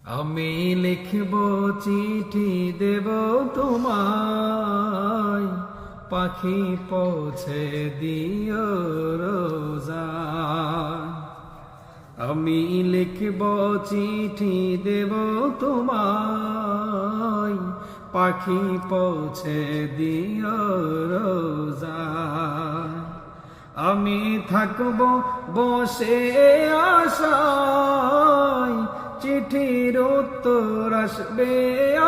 আমি লিখব চিঠি দেব তোমায়, পাখি পৌঁছে দিও রোজায়। আমি লিখব চিঠি দেব তোমায়, পাখি পৌঁছে দিও রোজায়। আমি থাকব বসে আশায়, চিঠির উত্তর আসবে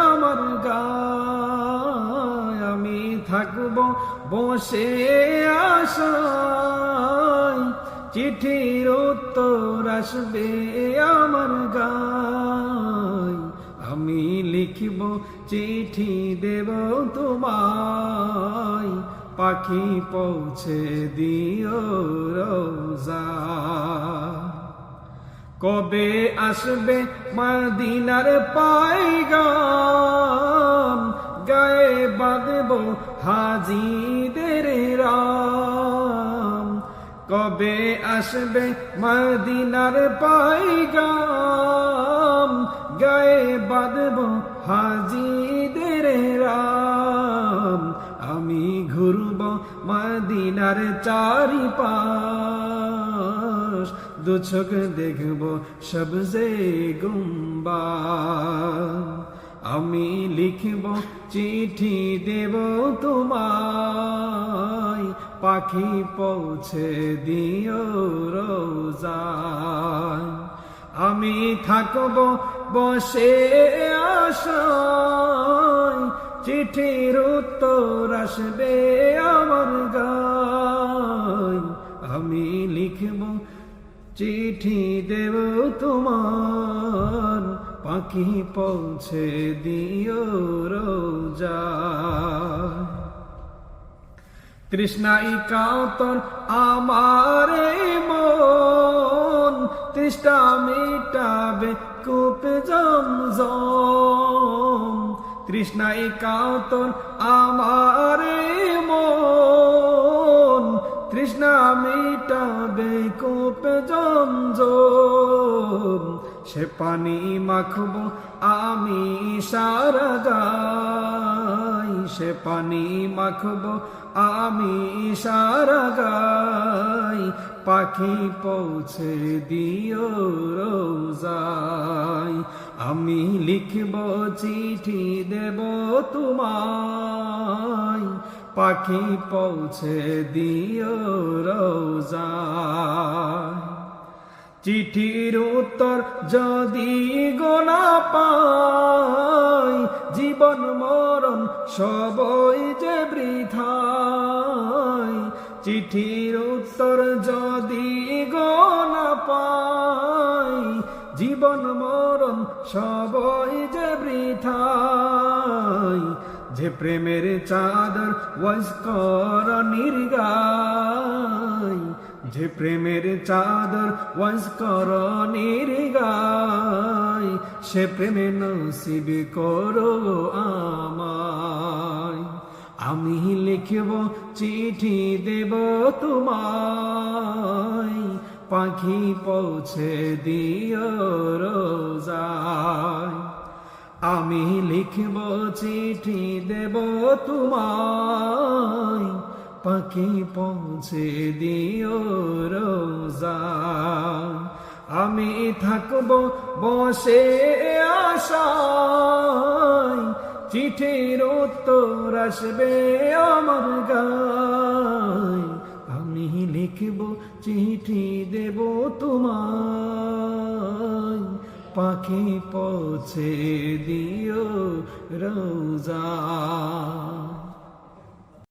আমার গায়। আমি থাকব বসে আশায়, চিঠির উত্তর আসবে আমার গায়। আমি লিখব চিঠি দেব তোমায়, পাখি পৌঁছে দিও রোজায়। কবে আসবে মদিনার পায়গাম, গায়ে বাঁধব হাজিদের রাম। কবে আসবে মদিনার পায়গাম, গায়ে বাঁধব হাজিদের রাম। আমি ঘুরব মদিনার চারিপাশ, দু চোখ দেখব সবজে গুম্বাদ। আমি লিখব চিঠি দেব তোমায়, পাখি পৌঁছে দিও রোজায়। আমি থাকব বসে আশায়, চিঠির উত্তর আসবে আমার গায়। আমি লিখব চিঠি দেব তোমার, পাখি পৌঁছে দিও রোজায়। তৃষ্ণাই কাতর আমার মন, তৃষ্ণা মিটাবে কূপ জমজম। তৃষ্ণাই কাতর আমার মন, তৃষ্ণা মিটাবে কূপ জমজম। সে পানি মাখব আমি সারা গায়, সে পানি মাখব আমি সারা গায়। পাখি পৌঁছে দিও রোজায়। আমি লিখব চিঠি দেব তোমায়, পাখি পৌঁছে দিও রোজায়। চিঠির উত্তর যদি গোনা পাই, জীবন মরণ সবই যে বৃথায়। চিঠির উত্তর যদি গোনা পাই, জীবন মরণ সবই যে বৃথায়। যে প্রেমের চাদর ওয়াজ কর নির্গায়, যে প্রেমের চাদর ওয়াজ কর নির্গায়। সে প্রেমে নসিব করো আমায়। আমি লিখব চিঠি দেব তোমায়, পাখি পৌঁছে দিও রোজায়। আমি লিখব চিঠি দেব তোমায়, পাখি পৌঁছে দিও রোজায়। আমি থাকব বসে আশায়, চিঠির উত্তর আসবে আমার গায়। আমি লিখব চিঠি দেব তোমায়, পাখি পৌঁছে দিও রোজায়।